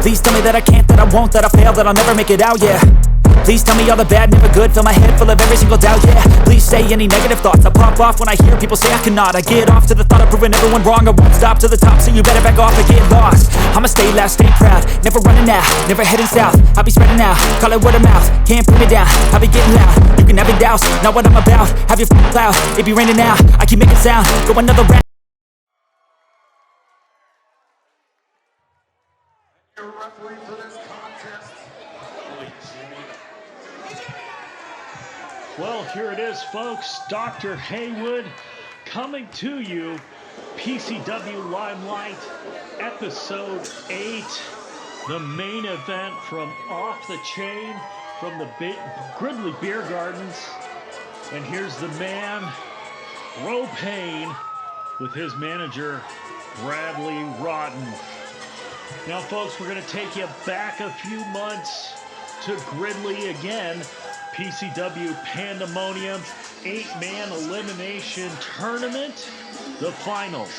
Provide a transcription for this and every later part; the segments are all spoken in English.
Please tell me that I can't, that I won't, that I fail, that I'll never make it out, yeah. Please tell me all the bad, never good, fill my head full of every single doubt, yeah. Please say any negative thoughts, I pop off when I hear people say I cannot. I get off to the thought of proving everyone wrong, I won't stop to the top, so you better back off and get lost. I'ma stay loud, stay proud, never running out, never heading south. I'll be spreading out, call it word of mouth, can't put me down, I'll be getting loud. You can have your doubts, not what I'm about, have your cloud, it be raining now, I keep making sound, go another round. Your referee for this contest. Well, here it is, folks. Dr. Haywood coming to you. PCW Limelight, episode 8. The main event from Off the Chain from the Gridley Beer Gardens. And here's the man, ProPain, with his manager, Bradley Rotten. Now, folks, we're going to take you back a few months to Gridley again. PCW Pandemonium 8-man elimination tournament. The finals.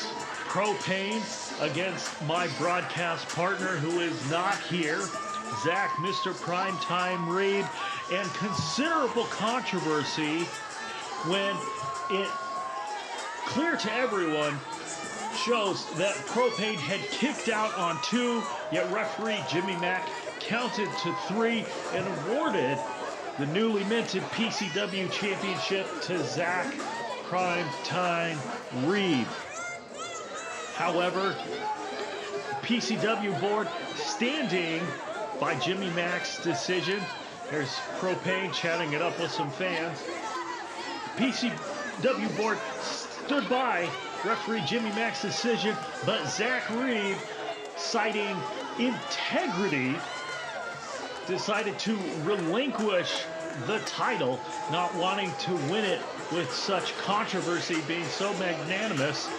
ProPain against my broadcast partner who is not here, Zach, Mr. PrimeTime Reeb, and considerable controversy when it clear to everyone shows that ProPain had kicked out on 2, yet referee Jimmy Mack counted to 3 and awarded the newly minted PCW Championship to Zach PrimeTime Reeb. However, PCW board standing by Jimmy Mack's decision. There's ProPain chatting it up with some fans. PCW board stood by referee Jimmy Mack's decision, but Zack Reeb, citing integrity, decided to relinquish the title, not wanting to win it with such controversy, being so magnanimous.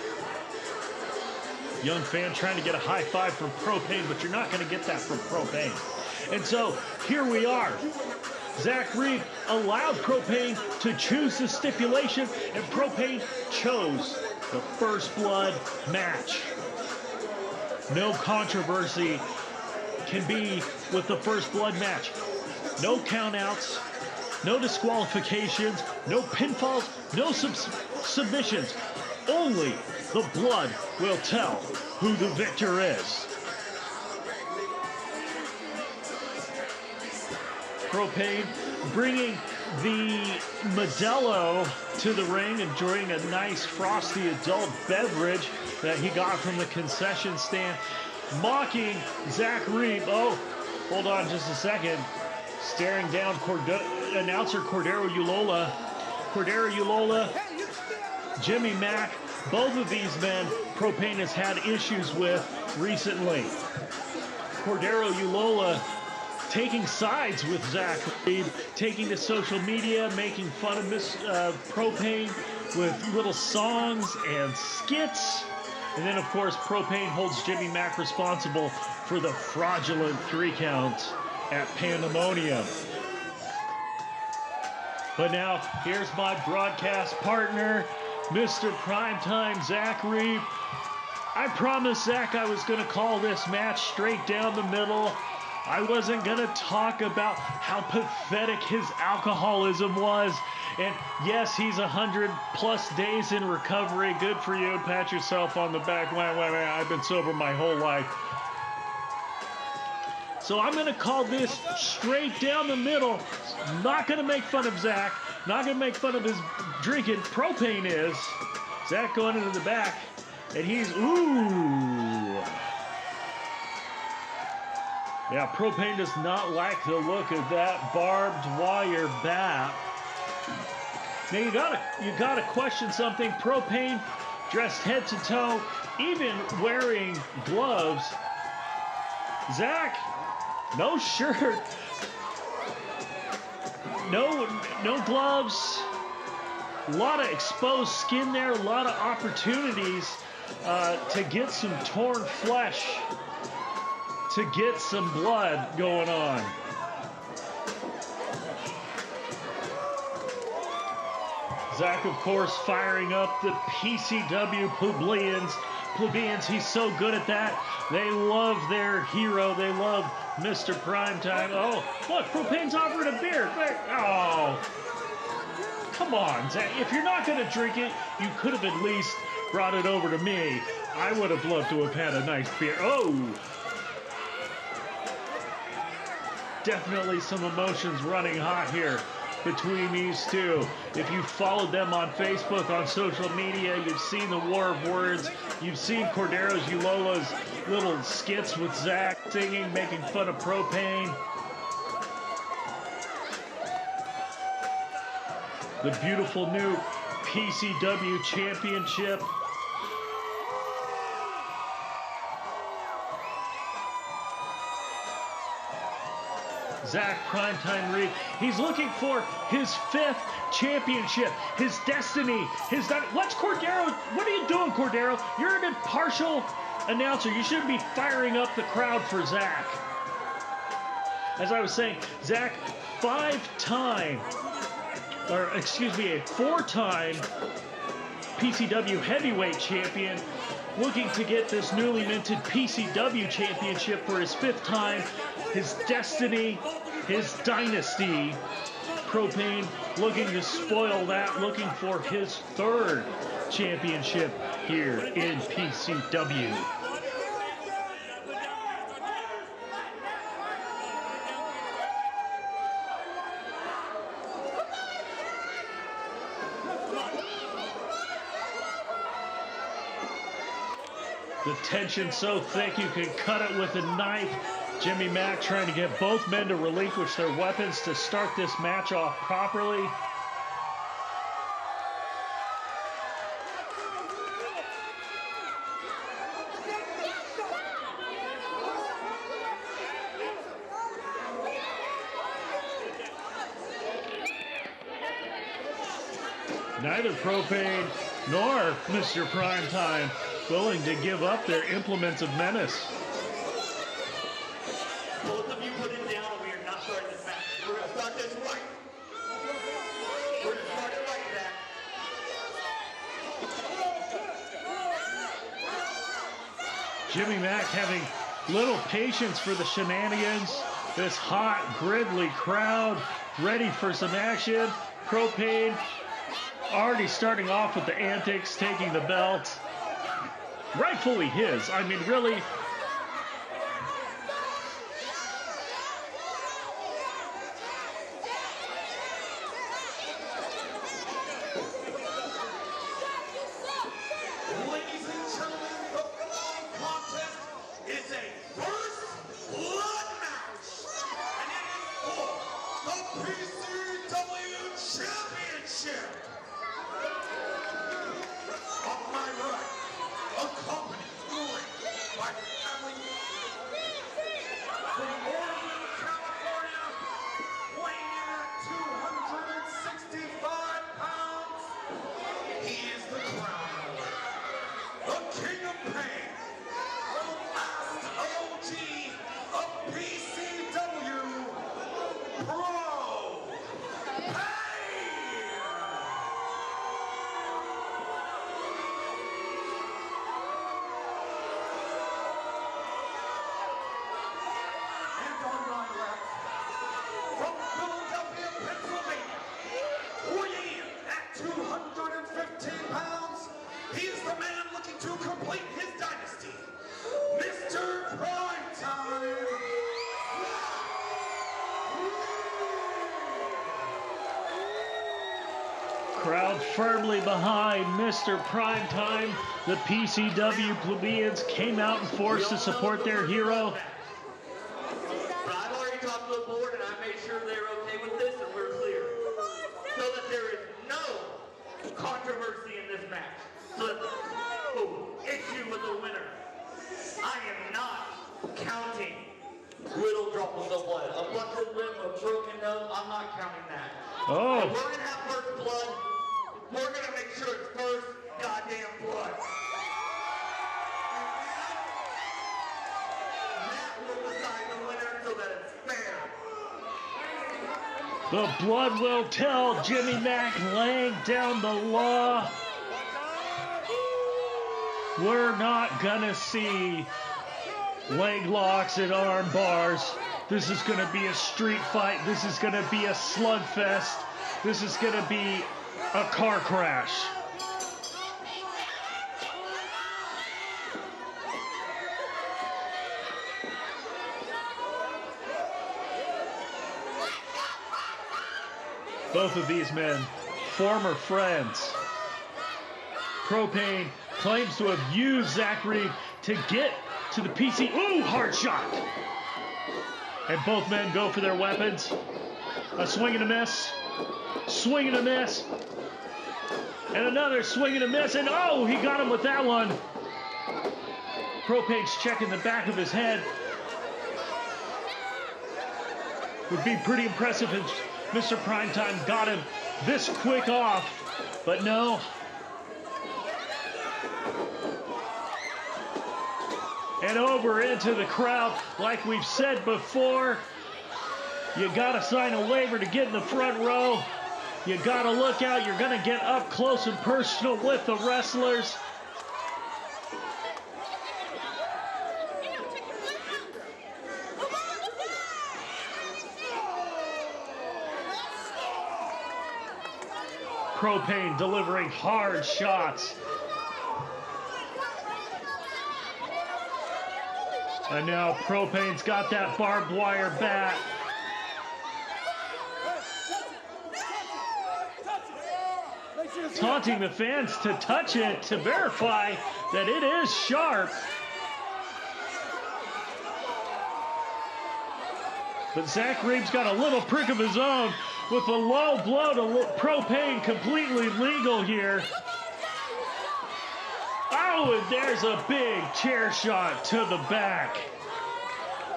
Young fan trying to get a high five from ProPain, but you're not going to get that from ProPain. And so here we are. Zack Reeb allowed ProPain to choose the stipulation, and ProPain chose the first blood match. No controversy can be with the first blood match. No countouts, no disqualifications, no pinfalls, no submissions. Only the blood will tell who the victor is. ProPain bringing the Modelo to the ring, enjoying a nice frosty adult beverage that he got from the concession stand, mocking Zack Reeb. Oh, hold on just a second. Staring down announcer Cordero Ulola. Cordero Ulola, Jimmy Mack, both of these men ProPain has had issues with recently. Cordero Ulola taking sides with Zack Reeb, taking to social media, making fun of ProPain with little songs and skits. And then, of course, ProPain holds Jimmy Mack responsible for the fraudulent 3 count at Pandemonium. But now, here's my broadcast partner, Mr. PrimeTime Zack Reeb. I promised Zach I was going to call this match straight down the middle. I wasn't going to talk about how pathetic his alcoholism was. And yes, he's 100+ days in recovery. Good for you. Pat yourself on the back. I've been sober my whole life. So I'm going to call this straight down the middle. Not going to make fun of Zach. Not going to make fun of his drinking. ProPain is. Zach going into the back. And he's, ooh. Yeah, ProPain does not like the look of that barbed wire bat. Now you gotta question something. ProPain dressed head to toe, even wearing gloves. Zach, no shirt, no gloves. A lot of exposed skin there. A lot of opportunities to get some torn flesh, to get some blood going on. Zach, of course, firing up the PCW plebeians, plebeians. He's so good at that. They love their hero. They love Mr. Primetime. Oh, look, ProPain's offering a beer. Oh, come on, Zach. If you're not going to drink it, you could have at least brought it over to me. I would have loved to have had a nice beer. Oh, definitely some emotions running hot here between these two. If you followed them on Facebook, on social media, you've seen the war of words. You've seen Cordero's Ulola's little skits with Zach singing, making fun of ProPain. The beautiful new PCW Championship. Zack PrimeTime Reeb. He's looking for his 5th championship, his destiny, What's Cordero? What are you doing, Cordero? You're an impartial announcer. You shouldn't be firing up the crowd for Zack. As I was saying, Zack, a 4-time PCW heavyweight champion, looking to get this newly minted PCW championship for his 5th time. His destiny, his dynasty. ProPain looking to spoil that, looking for his 3rd championship here in PCW. The tension so thick you can cut it with a knife. Jimmy Mack trying to get both men to relinquish their weapons to start this match off properly. Neither ProPain nor Mr. Primetime willing to give up their implements of menace. Both of you put it down, or we are not starting this match. We're going to start this right. We're going to start it right, Zach. Jimmy Mack having little patience for the shenanigans. This hot, gridly crowd ready for some action. ProPain already starting off with the antics, taking the belt. Rightfully his. I mean, really. Ladies and gentlemen, the following contest is a first blood match, and it is for the PCW Championship. On my right, accompanied by family from Oregon, California, weighing in at 265 pounds. He is the crown holder, the king of pain, the last OG of PCW, ProPain. And on my left, from Philadelphia, Pennsylvania, weighing in at 215 pounds, he is the man looking to complete his dynasty, Mr. Primetime. Crowd firmly behind Mr. Primetime. The PCW plebeians came out in force to support their hero. But I've already talked to the board, and I made sure they were okay with this, and we're clear. So that there is no controversy in this match. So that issue with the winner. I am not counting little drops of blood. A busted lip, a broken nose, I'm not counting that. Oh. If we're going to have first blood, we're going to make sure it's first goddamn blood. That will decide the winner so that it's fair. The blood will tell. Jimmy Mack laying down the law. We're not gonna see leg locks and arm bars. This is gonna be a street fight. This is gonna be a slugfest. This is gonna be a car crash. Both of these men, former friends. ProPain claims to have used Zack Reeb to get to the PC. Ooh, hard shot. And both men go for their weapons. A swing and a miss. Swing and a miss. And another swing and a miss. And oh, he got him with that one. ProPain's checking the back of his head. Would be pretty impressive if Mr. PrimeTime got him this quick off. But no. And over into the crowd, like we've said before, you gotta sign a waiver to get in the front row. You gotta look out, you're gonna get up close and personal with the wrestlers. ProPain delivering hard shots. And now ProPain's got that barbed wire bat. Taunting the fans to touch it to verify that it is sharp. But Zack Reeb's got a little prick of his own with a low blow to ProPain, completely legal here. Oh, and there's a big chair shot to the back.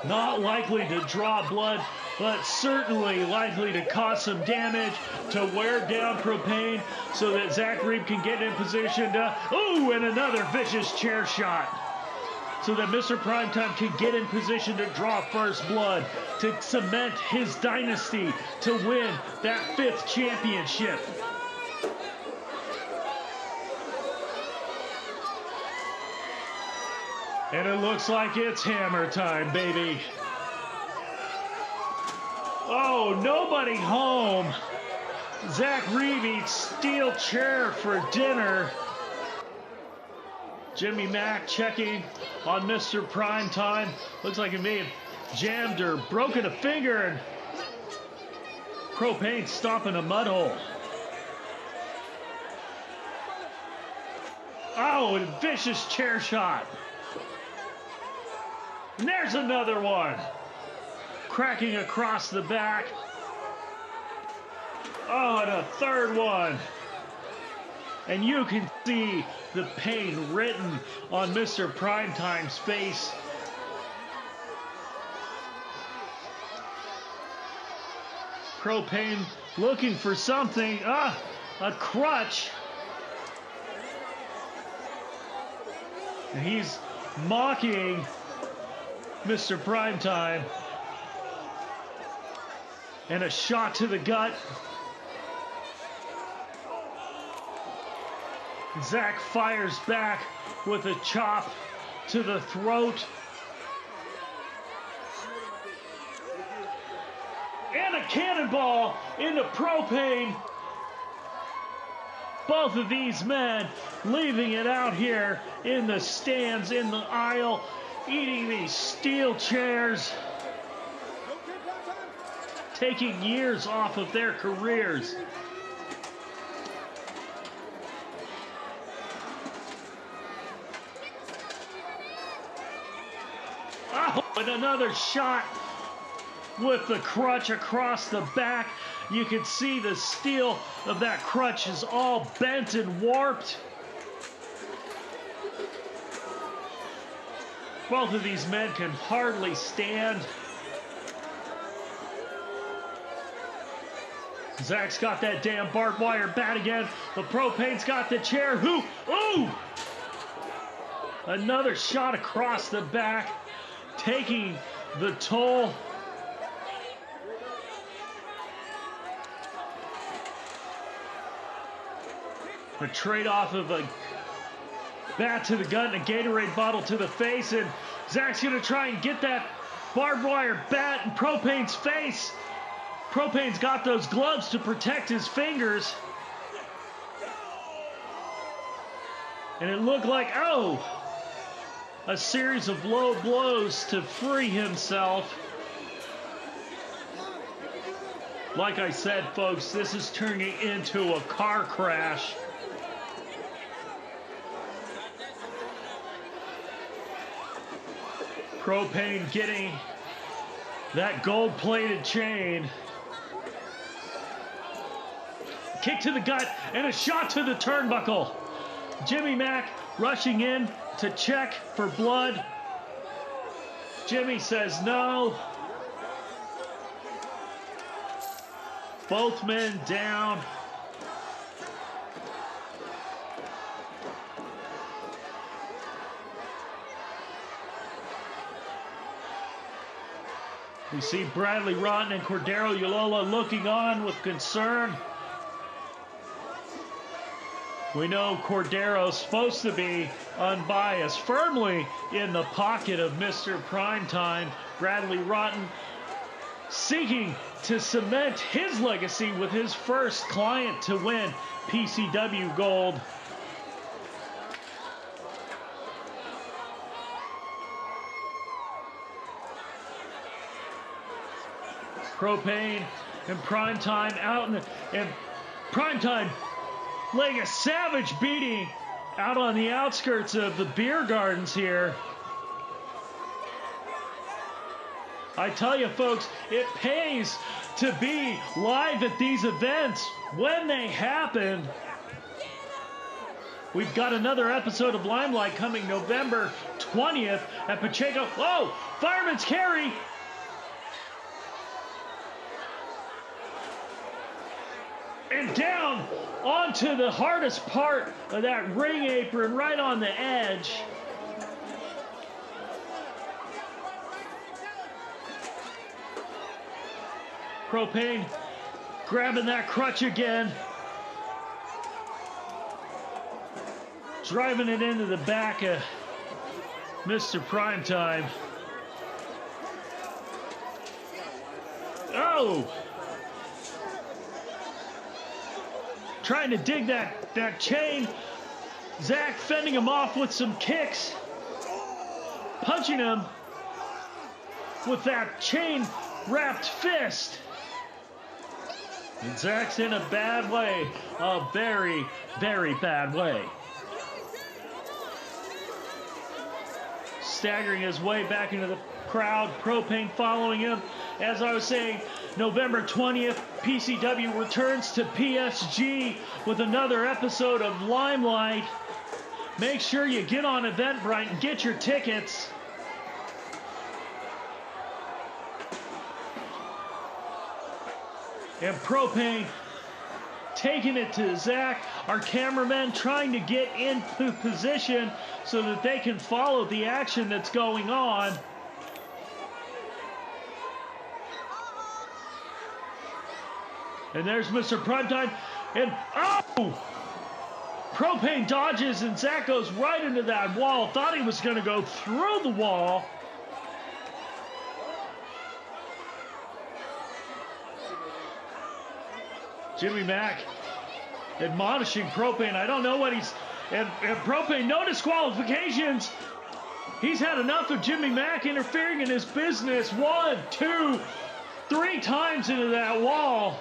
Not likely to draw blood, but certainly likely to cause some damage, to wear down ProPain so that Zack Reeb can get in position to, ooh, and another vicious chair shot. So that Mr. PrimeTime can get in position to draw first blood, to cement his dynasty, to win that 5th championship. And it looks like it's hammer time, baby. Oh, nobody home. Zack Reeb eats steel chair for dinner. Jimmy Mack checking on Mr. PrimeTime. Looks like he may have jammed or broken a finger. And ProPain stomping a mud hole. Oh, and a vicious chair shot. And there's another one. Cracking across the back. Oh, and a third one. And you can see the pain written on Mr. PrimeTime's face. ProPain looking for something. A crutch. And he's mocking Mr. PrimeTime. And a shot to the gut. Zack fires back with a chop to the throat. And a cannonball into ProPain. Both of these men leaving it out here in the stands, in the aisle, eating these steel chairs, taking years off of their careers. Oh, and another shot with the crutch across the back. You can see the steel of that crutch is all bent and warped. Both of these men can hardly stand. Zack's got that damn barbed wire bat again. The ProPain's got the chair. Ooh! Another shot across the back, taking the toll. The trade-off of a bat to the gut and a Gatorade bottle to the face, and Zack's gonna try and get that barbed wire bat in ProPain's face. ProPain's got those gloves to protect his fingers. And it looked like, oh, a series of low blows to free himself. Like I said, folks, this is turning into a car crash. ProPain getting that gold-plated chain. Kick to the gut and a shot to the turnbuckle. Jimmy Mack rushing in to check for blood. Jimmy says no. Both men down. We see Bradley Rotten and Cordero Yolola looking on with concern. We know Cordero's supposed to be unbiased, firmly in the pocket of Mr. Primetime. Bradley Rotten seeking to cement his legacy with his first client to win PCW Gold. ProPain and PrimeTime out and PrimeTime laying a savage beating out on the outskirts of the beer gardens here. I tell you folks, it pays to be live at these events when they happen. We've got another episode of Limelight coming November 20th at Pacheco. Oh, fireman's carry. And down onto the hardest part of that ring apron, right on the edge. ProPain grabbing that crutch again. Driving it into the back of Mr. Primetime. Oh! Trying to dig that chain. Zack fending him off with some kicks. Punching him with that chain wrapped fist. And Zack's in a bad way. A very, very bad way. Staggering his way back into the crowd. ProPain following him. As I was saying, November 20th, PCW returns to PSG with another episode of Limelight. Make sure you get on Eventbrite and get your tickets. And ProPain taking it to Zack. Our cameramen trying to get into position so that they can follow the action that's going on. And there's Mr. Primetime. And oh! ProPain dodges and Zack goes right into that wall. Thought he was going to go through the wall. Jimmy Mack admonishing ProPain. I don't know what he's... And ProPain, no disqualifications. He's had enough of Jimmy Mack interfering in his business. 1, 2, 3 times into that wall.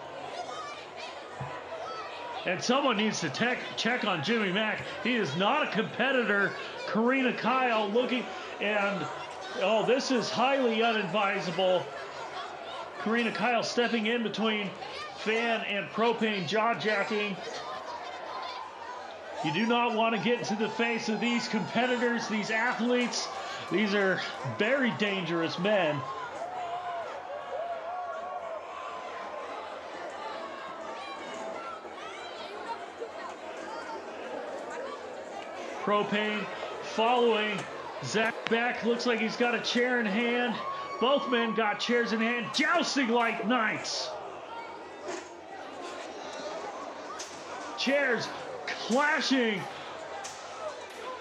And someone needs to check on Jimmy Mack. He is not a competitor. Karina Kyle looking... And, oh, this is highly unadvisable. Karina Kyle stepping in between Fan and ProPain, jaw-jacking. You do not want to get into the face of these competitors, these athletes. These are very dangerous men. ProPain following Zack back. Looks like he's got a chair in hand. Both men got chairs in hand, jousting like knights. Chairs clashing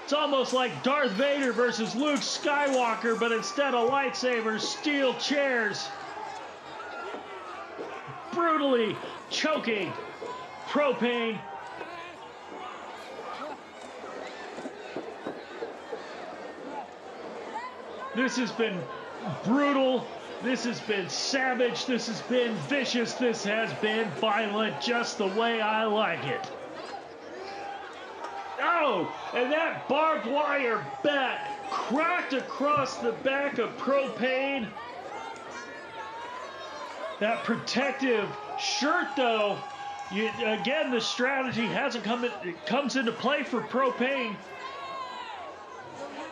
It's almost like Darth Vader versus Luke Skywalker, but instead of lightsabers, steel chairs. Brutally choking ProPain. This has been brutal. This has been savage. This has been vicious. This has been violent, just the way I like it. Oh, and that barbed wire bat cracked across the back of ProPain. That protective shirt, though, again, the strategy hasn't comes into play for ProPain.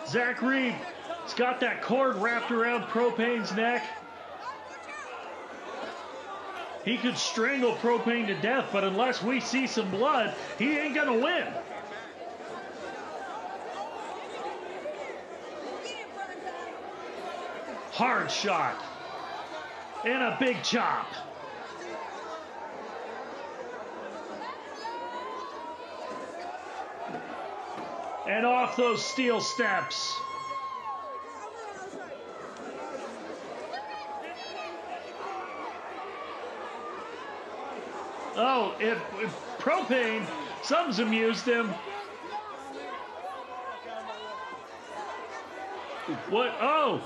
Zack Reeb has got that cord wrapped around ProPain's neck. He could strangle ProPain to death, but unless we see some blood, he ain't gonna win. Hard shot. And a big chop. And off those steel steps. Oh, if ProPain, something's amused him. What? Oh,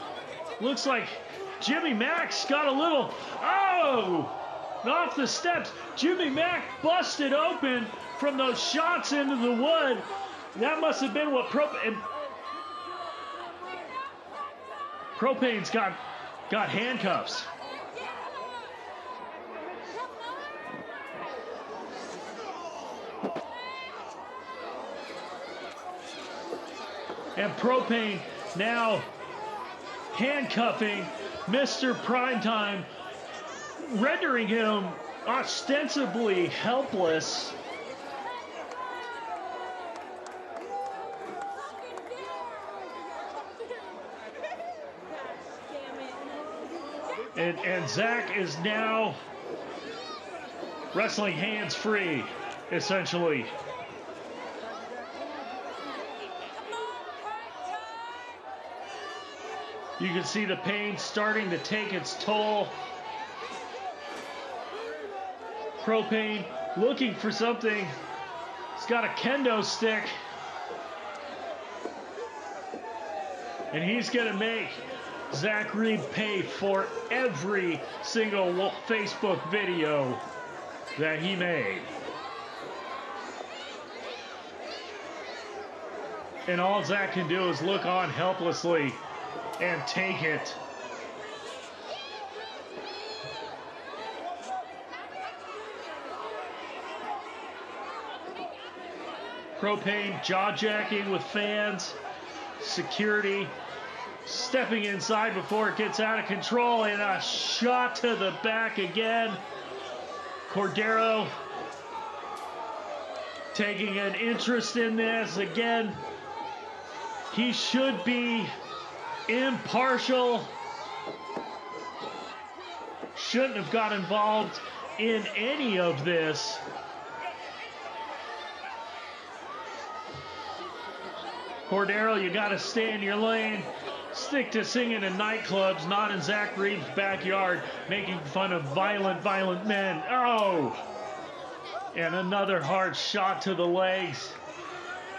looks like Jimmy Mac's got a little, oh, off the steps. Jimmy Mac busted open from those shots into the wood. That must have been what ProPain's got handcuffs. And ProPain now handcuffing Mr. PrimeTime, rendering him ostensibly helpless. And Zack is now wrestling hands-free, essentially. You can see the pain starting to take its toll. ProPain looking for something. He's got a kendo stick. And he's going to make Zack Reeb pay for every single Facebook video that he made. And all Zack can do is look on helplessly and take it. ProPain jaw-jacking with fans, security, stepping inside before it gets out of control, and a shot to the back again. Cordero taking an interest in this again. He should be impartial. Shouldn't have got involved in any of this. Cordero, you got to stay in your lane. Stick to singing in nightclubs, not in Zack Reeb's backyard, making fun of violent men. Oh! And another hard shot to the legs.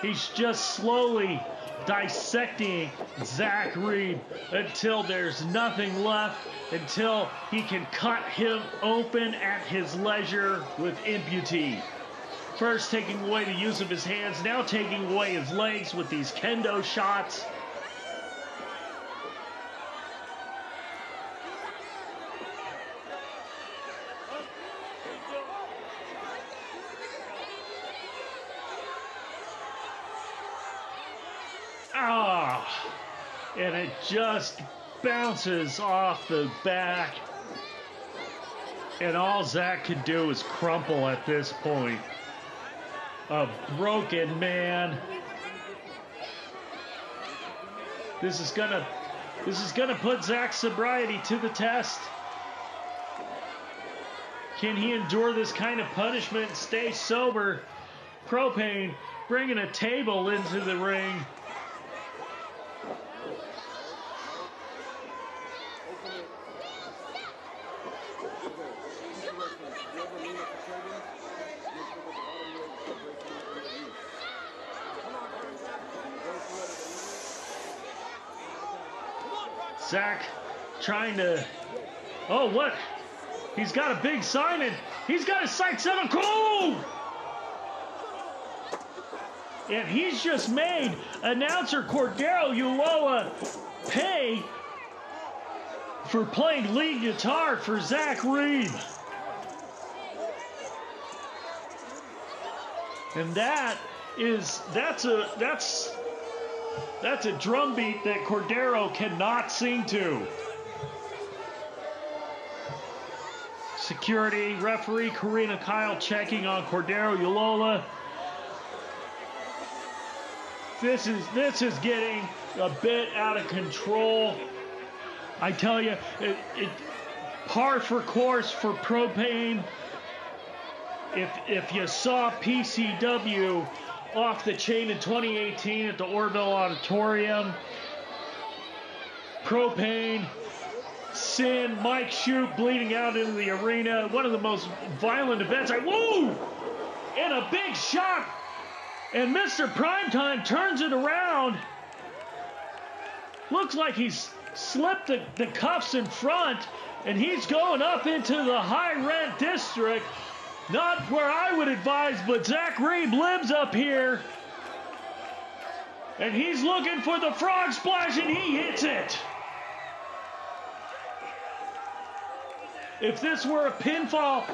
He's just slowly dissecting Zack Reeb until there's nothing left, until he can cut him open at his leisure with impunity. First taking away the use of his hands, now taking away his legs with these kendo shots. And it just bounces off the back. And all Zack could do is crumple at this point. A broken man. This is gonna put Zack's sobriety to the test. Can he endure this kind of punishment and stay sober? ProPain bringing a table into the ring. Zack trying to... Oh, what? He's got a big sign and he's got a sight 7. Cool! And he's just made announcer Cordero Ulloa pay for playing lead guitar for Zack Reeb. And that's a drum beat that Cordero cannot sing to. Security, referee Karina Kyle checking on Cordero Ulloa. This is getting a bit out of control. I tell you, it par for course for ProPain. If you saw PCW Off the Chain in 2018 at the Orville Auditorium, ProPain, Sin, Mike Shoot bleeding out into the arena, one of the most violent events. Woo! And a big shot, and Mr. PrimeTime turns it around. Looks like he's slipped the cuffs in front, and he's going up into the high rent district. Not where I would advise, but Zack Reeb lives up here. And he's looking for the frog splash, and he hits it. If this were a pinfall,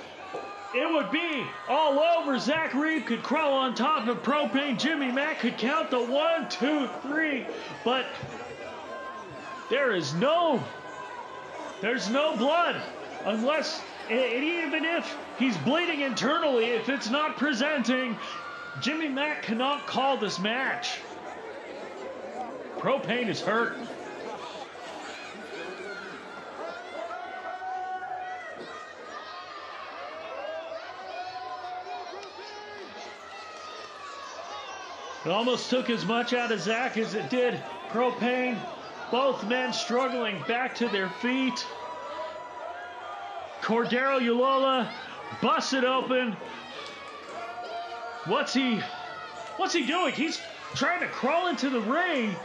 it would be all over. Zack Reeb could crawl on top of ProPain. Jimmy Mack could count the 1, 2, 3. But there's no blood unless... And even if he's bleeding internally, if it's not presenting, Jimmy Mack cannot call this match. ProPain is hurt. It almost took as much out of Zack as it did ProPain. Both men struggling back to their feet. Cordero Ulloa busts it open. What's he doing? He's trying to crawl into the ring.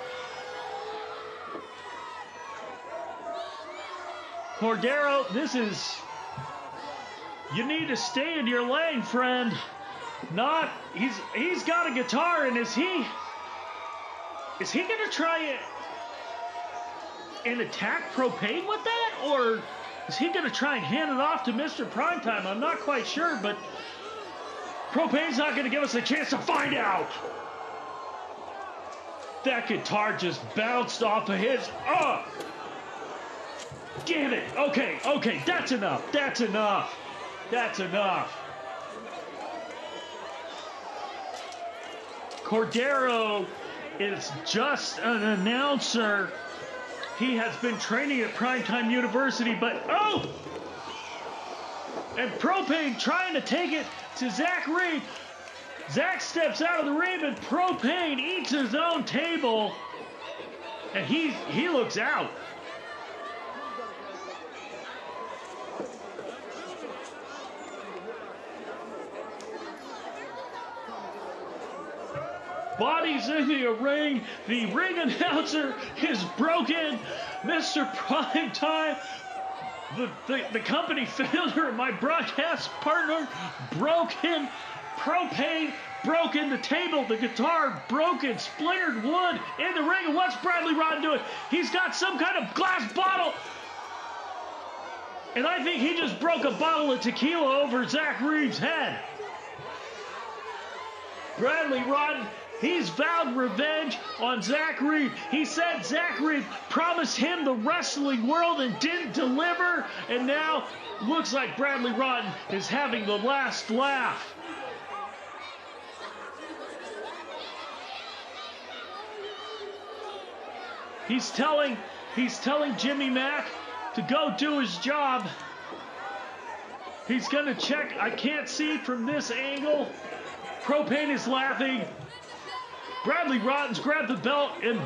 Cordero, you need to stay in your lane, friend. He's got a guitar, and is he gonna try it and attack ProPain with that, or is he going to try and hand it off to Mr. PrimeTime? I'm not quite sure, but ProPain's not going to give us a chance to find out. That guitar just bounced off of his... Oh! Damn it! Okay, that's enough. Cordero is just an announcer. He has been training at PrimeTime University, but oh! And ProPain trying to take it to Zack Reeb. Zack steps out of the ring, and ProPain eats his own table, and he looks out. Bodies in the ring. The ring announcer is broken. Mr. PrimeTime, the company founder, my broadcast partner, broken. ProPain broken. The table, the guitar broken. Splintered wood in the ring. And what's Bradley Rodden doing? He's got some kind of glass bottle. And I think he just broke a bottle of tequila over Zack Reeb's head. Bradley Rodden, he's vowed revenge on Zack Reeb. He said Zack Reeb promised him the wrestling world and didn't deliver. And now looks like Bradley Rodden is having the last laugh. He's telling Jimmy Mack to go do his job. He's gonna check. I can't see from this angle. ProPain is laughing. Bradley Rodden's grabbed the belt, and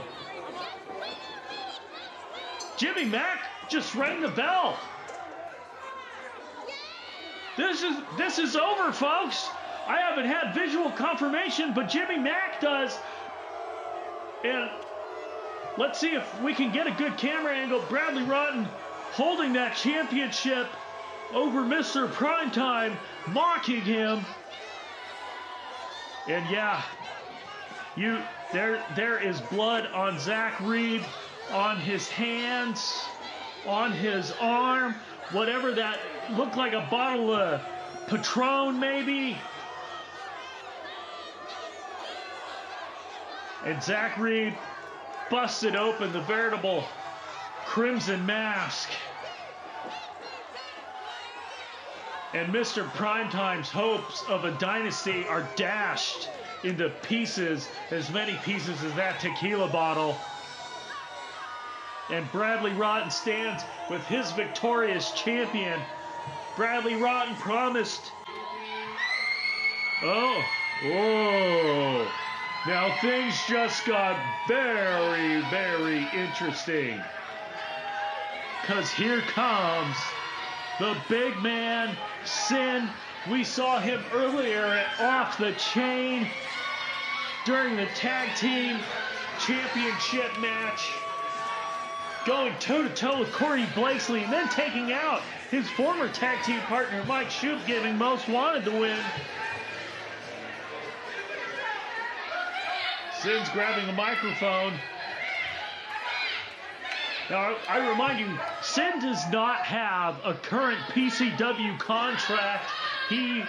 Jimmy Mack just rang the bell. This is over, folks. I haven't had visual confirmation, but Jimmy Mack does. And Let's see if we can get a good camera angle. Bradley Rotten holding that championship over Mr. PrimeTime, mocking him. And yeah, there is blood on Zack Reeb, on his hands, on his arm, whatever that looked like, a bottle of Patron maybe. And Zack Reeb busted open the veritable crimson mask. And Mr. PrimeTime's hopes of a dynasty are dashed into pieces, as many pieces as that tequila bottle. And Bradley Rotten stands with his victorious champion. Bradley Rotten promised. Oh. Now things just got very, very interesting. Because here comes the big man, Sin. We saw him earlier at Off the Chain during the tag team championship match, going toe-to-toe with Corey Blakesley and then taking out his former tag team partner, Mike Shoop, giving Most Wanted the win. Sin's grabbing a microphone. Now, I remind you, Sin does not have a current PCW contract. He's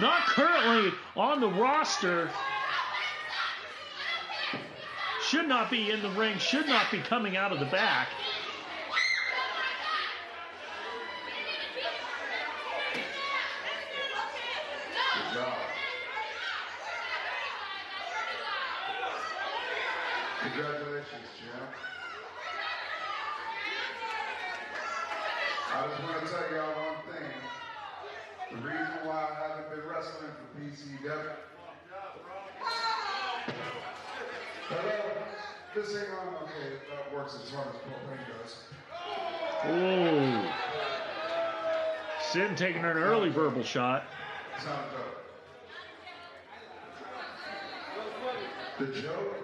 not currently on the roster. Should not be in the ring, should not be coming out of the back. Good job. Congratulations, champ. I just want to tell y'all one thing. The reason why I haven't been wrestling for PCW. Hello? This ain't on. Okay, that works as hard as ProPain does. Ooh. Sin taking an early verbal shot. Sound dope. The joke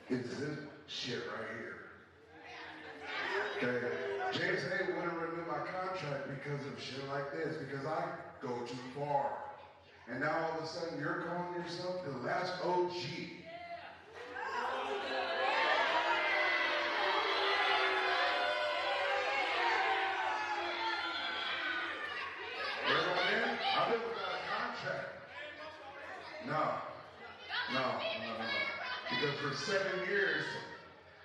is this shit right here. Okay? James Hay wouldn't renew my contract because of shit like this, because I go too far. And now all of a sudden you're calling yourself the last OG. I've been without a contract. No. Because for 7 years,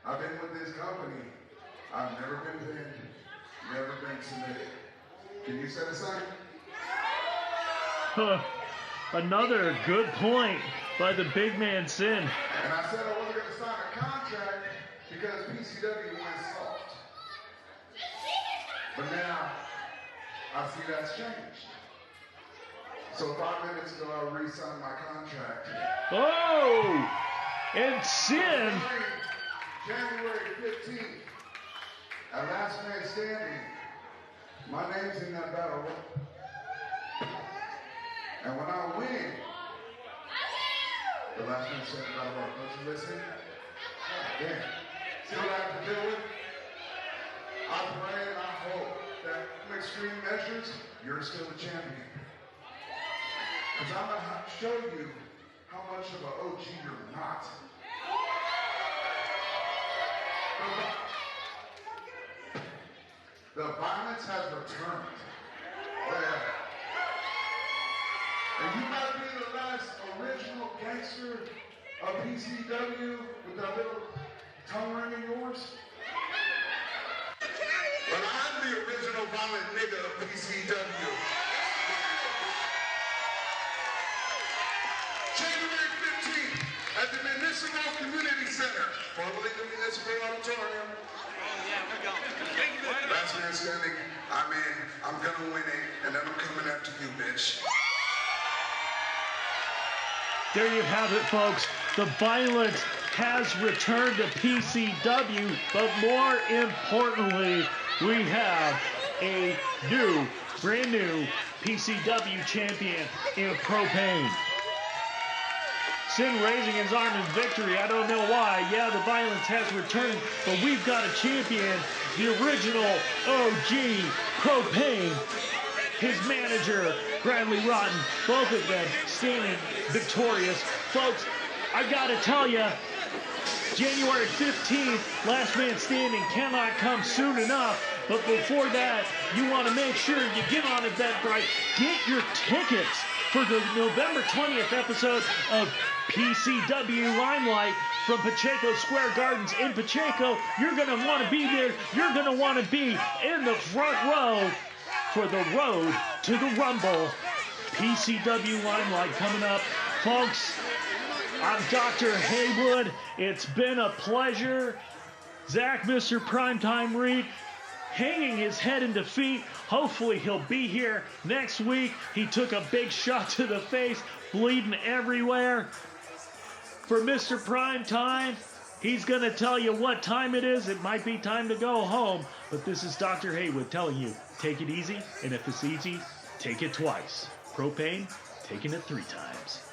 I've been with this company. I've never been pinned, never been submitted. Can you say the same? Another good point by the big man, Sin. And I said I wasn't going to sign a contract because PCW went soft. But now, I see that's changed. So 5 minutes ago, I re-signed my contract. Oh! And Sin. January 15th. At Last Man Standing, my name's in that battle. And when I win, the Last Man Standing battle, don't you listen? Damn. See what I have to deal with? I pray and I hope that in extreme measures, you're still a champion. Because I'm going to show you how much of an OG you're not. The violence has returned. Oh, yeah. And you might be the last original gangster of PCW with that little tongue ring of yours. But I'm the original violent nigga of PCW. January 15th at the Municipal Community Center, formerly the Municipal Auditorium. Last Man Standing, I'm in, I'm gonna win it, and then I'm coming after you, bitch. There you have it, folks. The violence has returned to PCW, but more importantly, we have a brand new PCW champion in ProPain. Sin raising his arm in victory. I don't know why. Yeah, the violence has returned, but we've got a champion, the original OG, ProPain, his manager, Bradley Rotten, both of them standing victorious. Folks, I gotta tell you, January 15th, Last Man Standing cannot come soon enough. But before that, you want to make sure you get on Eventbrite. Get your tickets for the November 20th episode of PCW Limelight from Pacheco Square Gardens in Pacheco. You're going to want to be there. You're going to want to be in the front row for the road to the Rumble. PCW Limelight coming up. Folks, I'm Dr. Haywood. It's been a pleasure. Zach, Mr. PrimeTime Reeb, hanging his head in defeat. Hopefully he'll be here next week. He took a big shot to the face, bleeding everywhere. For Mr. PrimeTime, he's going to tell you what time it is. It might be time to go home. But this is Dr. Haywood telling you, take it easy. And if it's easy, take it twice. ProPain, taking it 3 times.